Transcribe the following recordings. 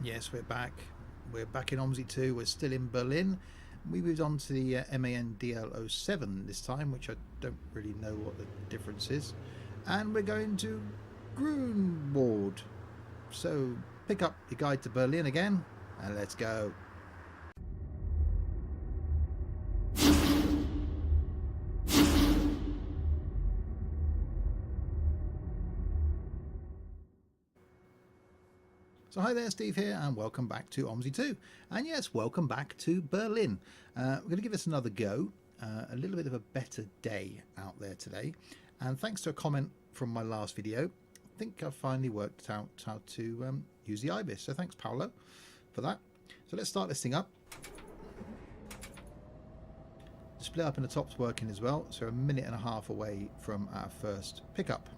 Yes, we're back. We're back in OMSI 2. We're still in Berlin. We moved on to the MAN DL07 this time, which I don't really know what the difference is. And we're going to Grunwald. So pick up your guide to Berlin again and let's go. So hi there, Steve here, and welcome back to OMSI 2. And yes, welcome back to Berlin. We're going to give this another go. A little bit of a better day out there today. And thanks to a comment from my last video, I think I've finally worked out how to use the IBIS. So thanks, Paolo, for that. So let's start this thing up. Display up in the top's working as well. So a minute and a half away from our first pickup,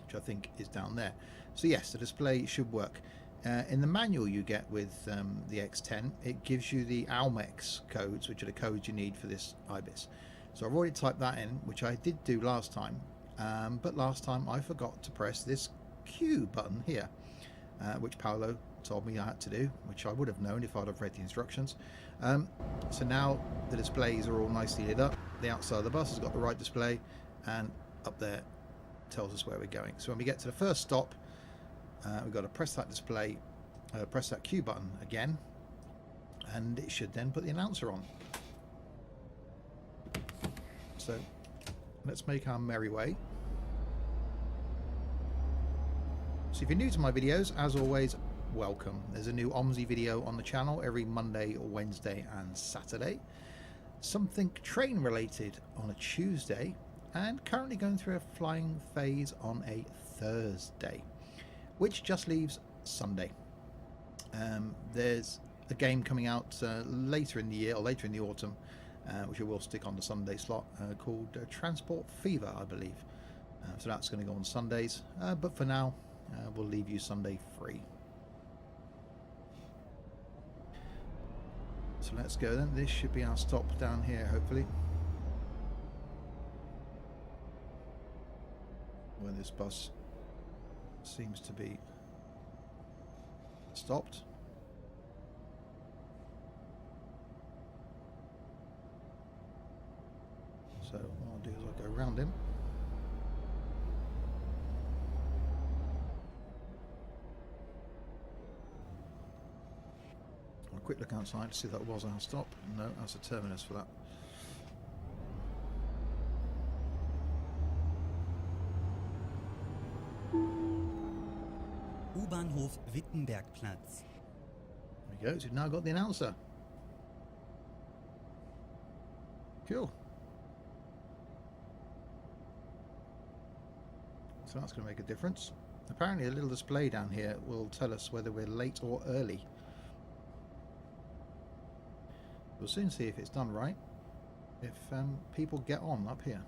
which I think is down there. So yes, the display should work. In the manual you get with the X10, it gives you the ALMEX codes, which are the codes you need for this IBIS. So I've already typed that in, which I did do last time, but last time I forgot to press this Q button here, which Paolo told me I had to do, which I would have known if I'd have read the instructions. So now the displays are all nicely lit up. The outside of the bus has got the right display, and up there tells us where we're going. So when we get to the first stop, we've got to press that display, press that Q button again, and it should then put the announcer on. So let's make our merry way. So if you're new to my videos, as always, welcome. There's a new OMSI video on the channel every Monday, Wednesday and Saturday. Something train related on a Tuesday, and currently going through a flying phase on a Thursday, which just leaves Sunday. There's a game coming out later in the year, or later in the autumn, which I will stick on the Sunday slot, called Transport Fever, I believe. So that's going to go on Sundays, but for now we'll leave you Sunday free. So let's go then. This should be our stop down here, hopefully, where this bus seems to be stopped. So what I'll do is I'll go around him. I'll quick look outside to see if that was our stop. No, that's a terminus for that. U Wittenbergplatz. There we go, so we've now got the announcer. Cool. So that's going to make a difference. Apparently a little display down here will tell us whether we're late or early. We'll soon see if it's done right, if people get on up here.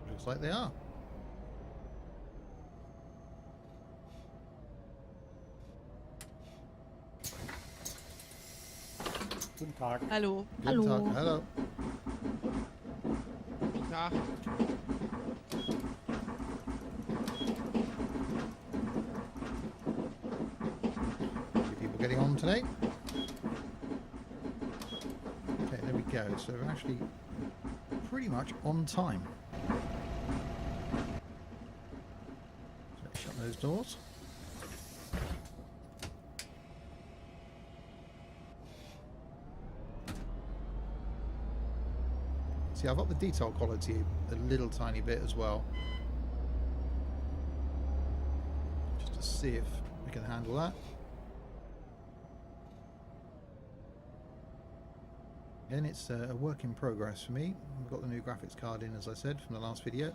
Looks like they are. Guten Tag. Hallo. Good Hallo. talk. Hello. Guten Tag. Few people getting on today. Okay, there we go. So we're actually pretty much on time. So let's shut those doors. See, I've upped the detail quality a little tiny bit as well, just to see if we can handle that. Again, it's a work in progress for me. I've got the new graphics card in, as I said, from the last video,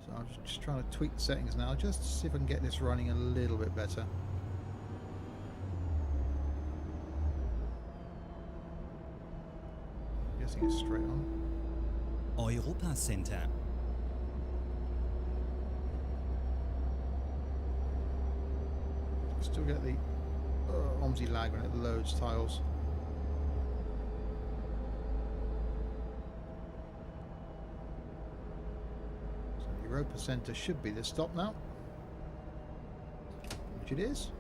so I'm just trying to tweak the settings now, just to see if I can get this running a little bit better. I'm guessing it's straight on. Europa Center. Still get the OMSI lag when it loads tiles. Europa Centre should be the stop now, which it is.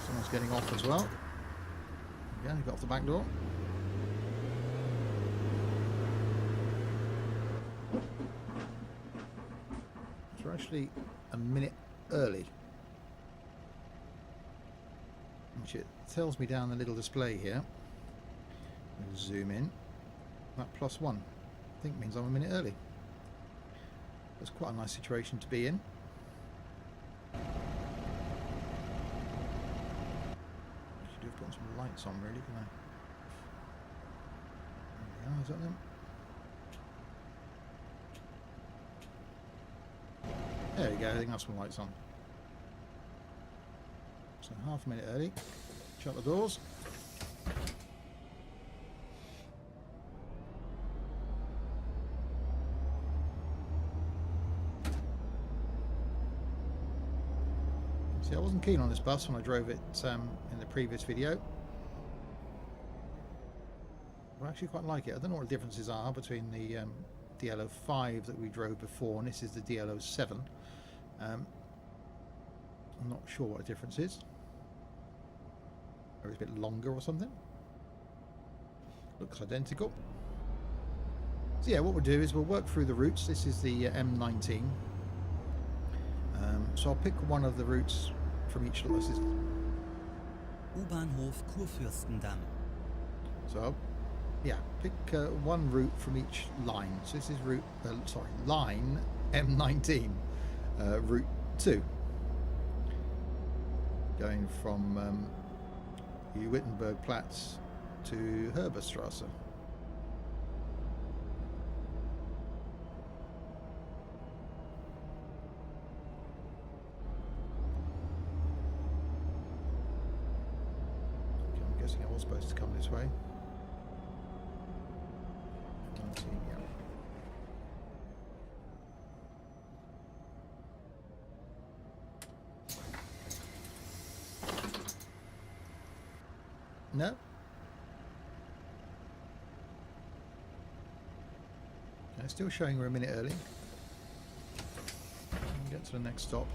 Someone's getting off as well. Yeah, he got off the back door. So we're actually a minute early, which it tells me down the little display here. We'll zoom in. That +1 I think means I'm a minute early. That's quite a nice situation to be in. Should have put some lights on, really, couldn't I? There we are, is that them? There we go, I think that's some lights on. So half a minute early. Shut the doors. See, I wasn't keen on this bus when I drove it in the previous video. I actually quite like it. I don't know what the differences are between the DL05 that we drove before and this is the DL07. I'm not sure what the difference is. Or it's a bit longer or something. Looks identical. So yeah, what we'll do is we'll work through the routes. This is the M19. So I'll pick one of the routes from each lot. This is U-Bahnhof Kurfürstendamm. so yeah, pick one route from each line. So this is route, line M19, route 2, going from U Wittenbergplatz to Herbertstr. I'm guessing I was supposed to come this way. 19, yeah. No. Okay, still showing we're a minute early. Get to the next stop.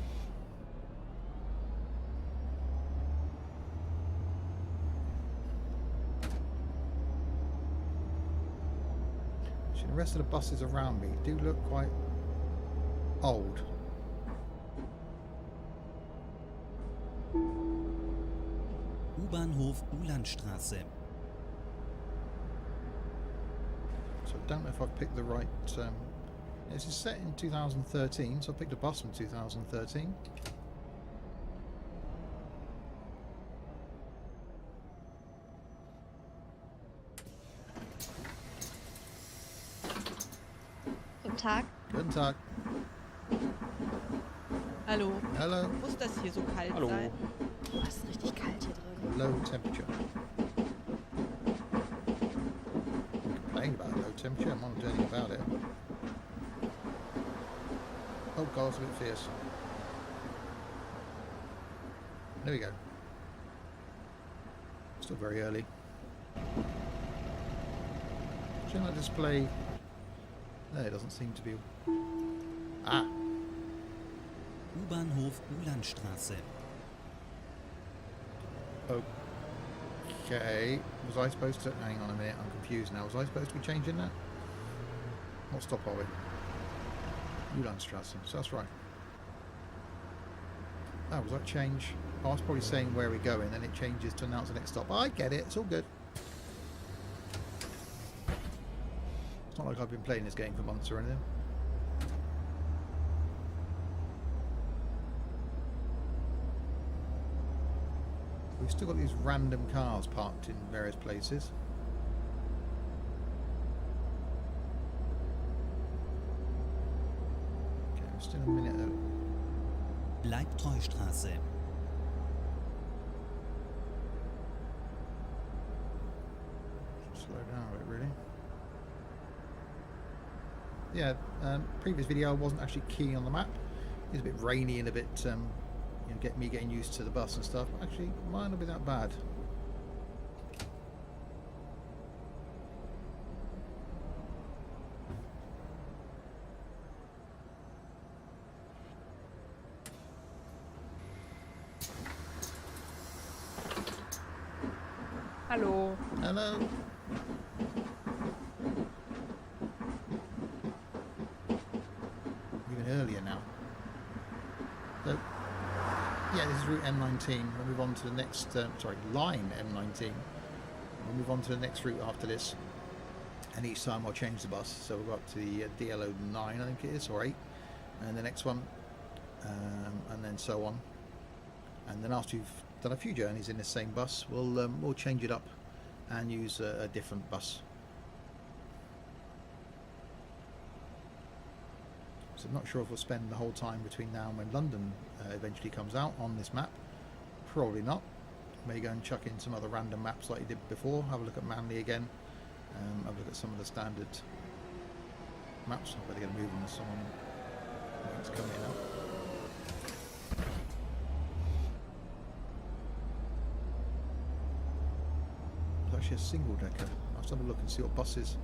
Actually, the rest of the buses around me do look quite old. U-Bahnhof Ulandstraße. So I don't know if I've picked the right... this is set in 2013, so I picked a bus from 2013. Guten Tag. Guten Tag. Hallo. Hello. Muss das hier so kalt Hallo. sein? Oh, es ist richtig kalt hier drin. Low temperature. Complain about low temperature, I'm not doing anything about it. Oh god, it's a bit fierce. There we go. Still very early. Shouldn't that display... No, it doesn't seem to be... Ah! U-Bahnhof Ulandstraße. Okay. Was I supposed to... Hang on a minute, I'm confused now. Was I supposed to be changing that? What stop are we? Ulandstraße, so that's right. Oh, was that change? I was probably saying where we're going, then it changes to announce the next stop. I get it, it's all good. It's not like I've been playing this game for months or anything. We've still got these random cars parked in various places. Okay, we're still a minute early. Leibtreustraße. Slow down a bit, really. Yeah, previous video I wasn't actually keen on the map. It was a bit rainy and a bit, you know, getting used to the bus and stuff. Actually, mine will be that bad. Hallo. Hello. Even earlier now. So, yeah, this is route M19. We'll move on to the next, line M19. We'll move on to the next route after this. And each time I'll change the bus. So we'll go up to the DL09, I think it is, or 8. And the next one. And then so on. And then after you've done a few journeys in the same bus, we'll change it up and use a different bus. So I'm not sure if we'll spend the whole time between now and when London eventually comes out on this map. Probably not. May go and chuck in some other random maps like you did before. Have a look at Manly again. Have a look at some of the standard maps. I better get a move on someone waiting to come in now. It's actually a single decker. I'll just have a look and see what buses.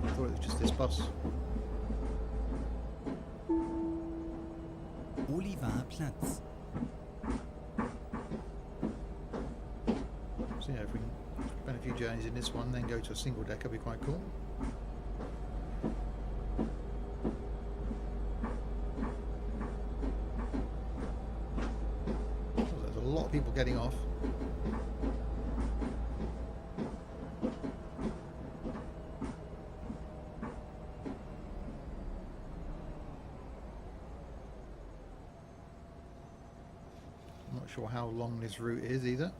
I thought it was just this bus. Oliverplatz. So yeah, if we can spend a few journeys in this one, then go to a single decker, would be quite cool. Oh, there's a lot of people getting off. I'm not sure how long this route is either.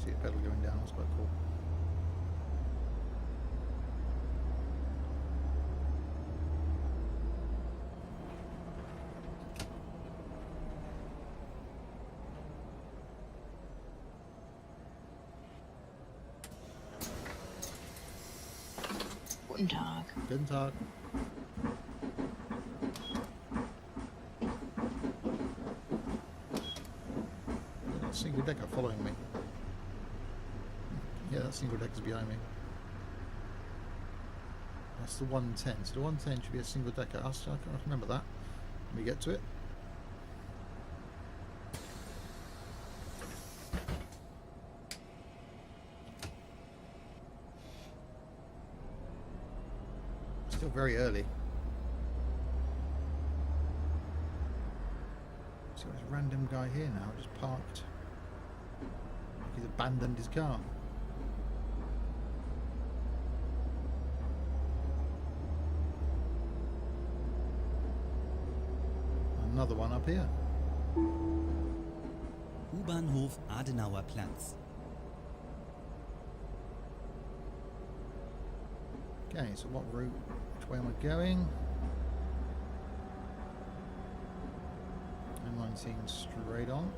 See a pedal going down, that's quite cool. Guten Tag. Guten Tag. That single decker following me. Yeah, that single decker's behind me. That's the 110. So the 110 should be a single decker. I can't remember that. Let me get to it. Still very early. See this random guy here now, just parked. Like he's abandoned his car. Another one up here. U-Bahnhof Adenauerplatz. Okay, so what route, which way am I going? M19 straight on.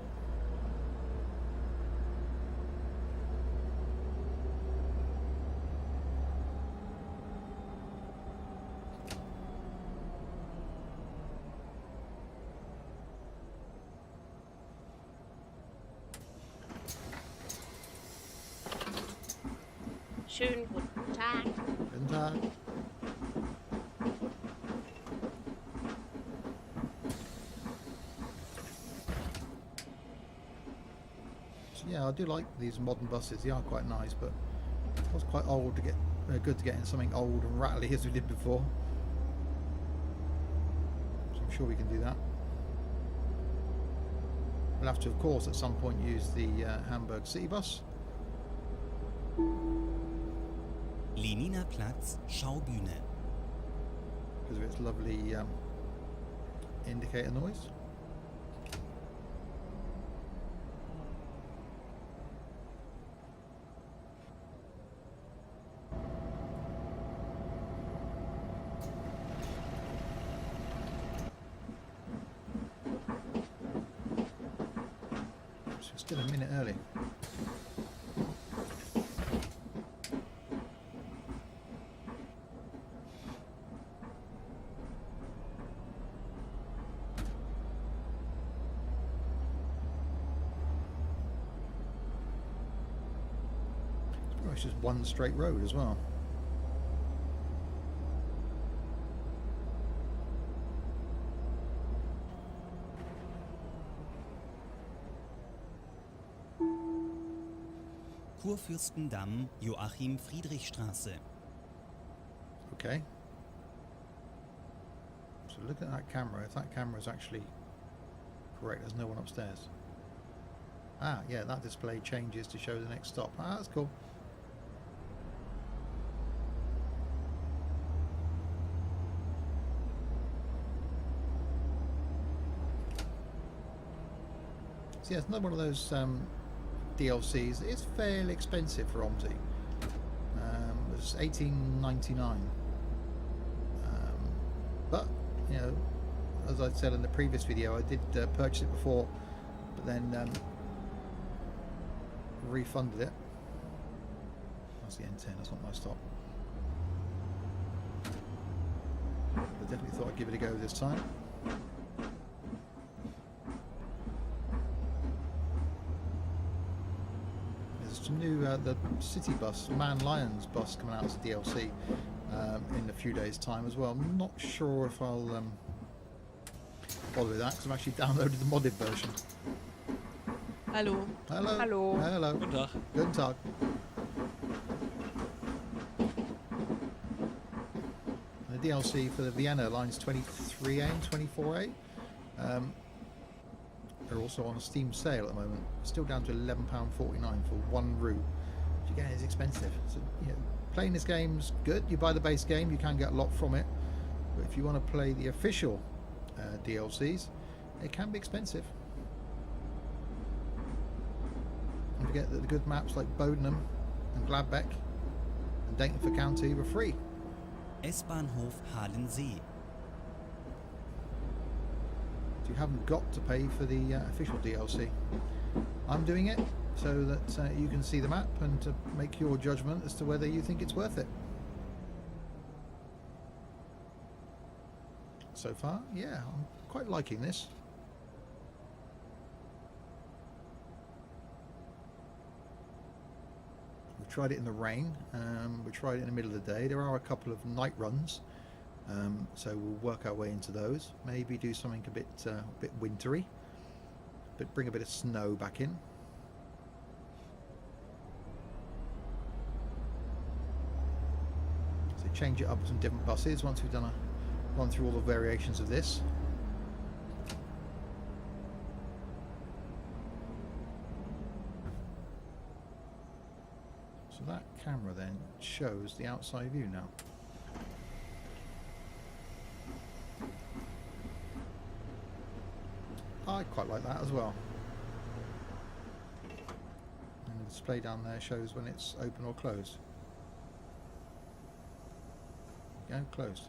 Schönen guten Tag. Guten Tag. So yeah, I do like these modern buses. They are quite nice, but it was quite old to get good to get in something old and rattly as we did before. So I'm sure we can do that. We'll have to, of course, at some point use the Hamburg City bus. Leniner Platz, Schaubühne. Because of its lovely indicator noise. So it's still a minute early. It's just one straight road as well. Kurfürstendamm, Joachim-Friedrich-Straße. Okay. So look at that camera. If that camera is actually correct, there's no one upstairs. Ah, yeah, that display changes to show the next stop. Ah, that's cool. So yeah, it's another one of those DLCs. It's fairly expensive for OMSI. It was $18.99. But you know, as I said in the previous video, I did purchase it before, but then refunded it. That's the N10. That's not my stop. I definitely thought I'd give it a go this time. There's some new the city bus, MAN Lions bus, coming out as a DLC in a few days' time as well. I'm not sure if I'll bother with that because I've actually downloaded the modded version. Hallo. Hello. Hallo. Hello. Guten Tag. Guten Tag. The DLC for the Vienna lines 23A and 24A are also on a Steam sale at the moment. Still down to £11.49 for one route, which again is expensive. So, you know, playing this game's good. You buy the base game, you can get a lot from it. But if you want to play the official DLCs, it can be expensive. Don't forget that the good maps like Bodenham and Gladbeck and Daintonford County were free. S-Bahnhof Halensee. So you haven't got to pay for the official DLC. I'm doing it so that you can see the map and to make your judgment as to whether you think it's worth it. So far, yeah, I'm quite liking this. We tried it in the rain, we tried it in the middle of the day. There are a couple of night runs, so we'll work our way into those. Maybe do something a bit wintry, but bring a bit of snow back in. So change it up with some different buses once we've gone through all the variations of this. So that camera then shows the outside view now. I quite like that as well. And the display down there shows when it's open or closed. Go, closed.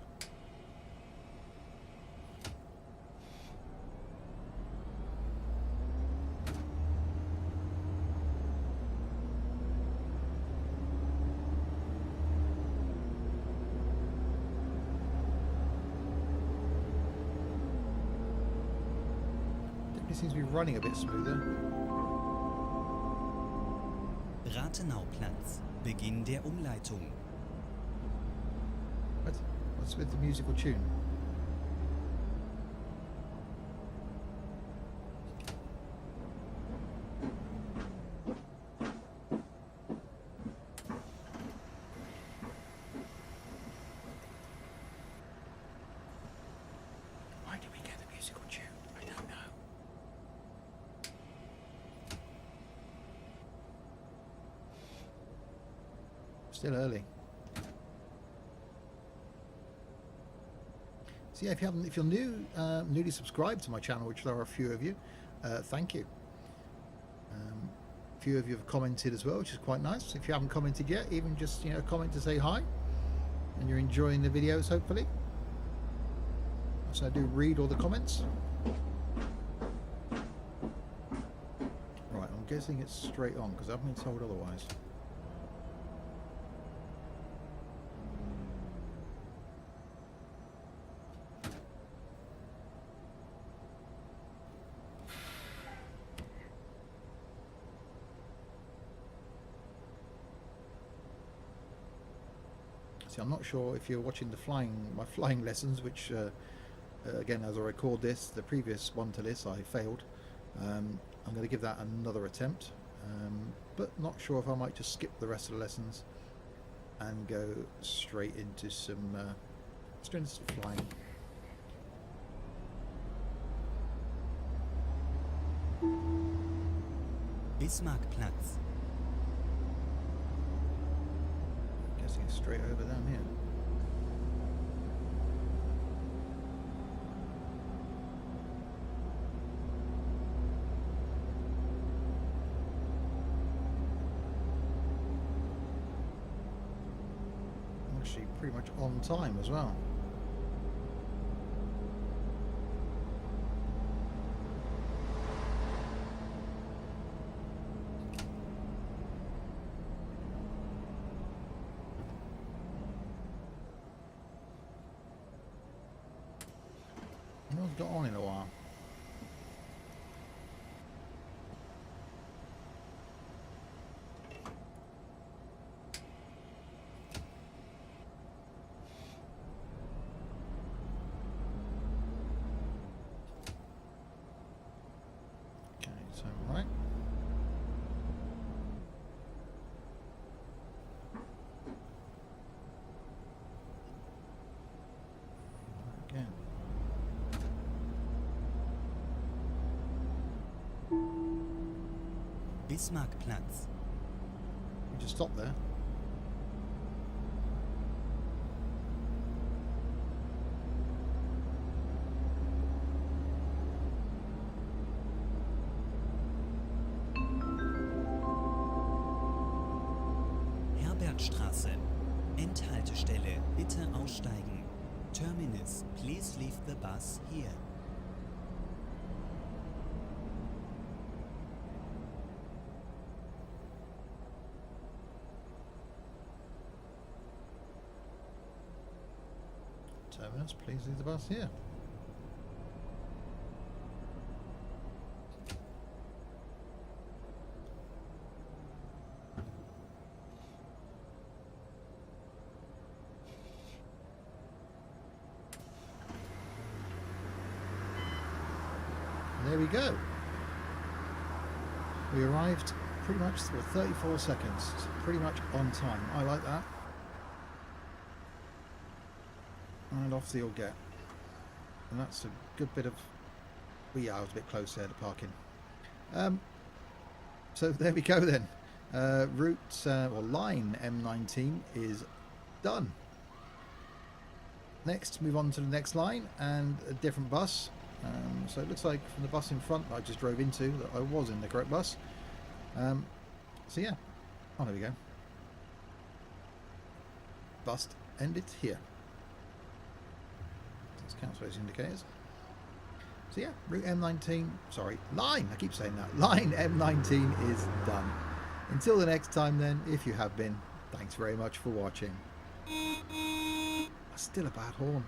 It seems to be running a bit smoother. Rathenauplatz. Beginn der Umleitung. What's with the musical tune? Why do we get the musical tune? I don't know. Still early. So yeah, if you're newly subscribed to my channel, which there are a few of you, thank you. A few of you have commented as well, which is quite nice. If you haven't commented yet, even just comment to say hi, and you're enjoying the videos, hopefully. So I do read all the comments. Right, I'm guessing it's straight on because I've been told otherwise. See, I'm not sure if you're watching my flying lessons, which again, as I record this, the previous one to this I failed. I'm going to give that another attempt, but not sure if I might just skip the rest of the lessons and go straight into some flying. Bismarckplatz. Guessing it's straight over down here. Actually pretty much on time as well. I've got on in a while. Okay, so right. Again. Bismarckplatz. We just stop there. Herbertstr. Endhaltestelle. Bitte aussteigen. Terminus. Please leave the bus here. Terminus, please leave the bus here. There we go. We arrived pretty much for 34 seconds. Pretty much on time. I like that. And off they'll get. And that's a good bit of... Well, yeah, I was a bit close there to parking. So there we go then. Line M19 is done. Next, move on to the next line and a different bus. So it looks like from the bus in front that I just drove into that I was in the correct bus. So yeah. Oh, there we go. Bus ended here. Let's cancel those indicators. So yeah, route M19, sorry, line, I keep saying that. Line M19 is done. Until the next time then, if you have been, thanks very much for watching. Still a bad horn.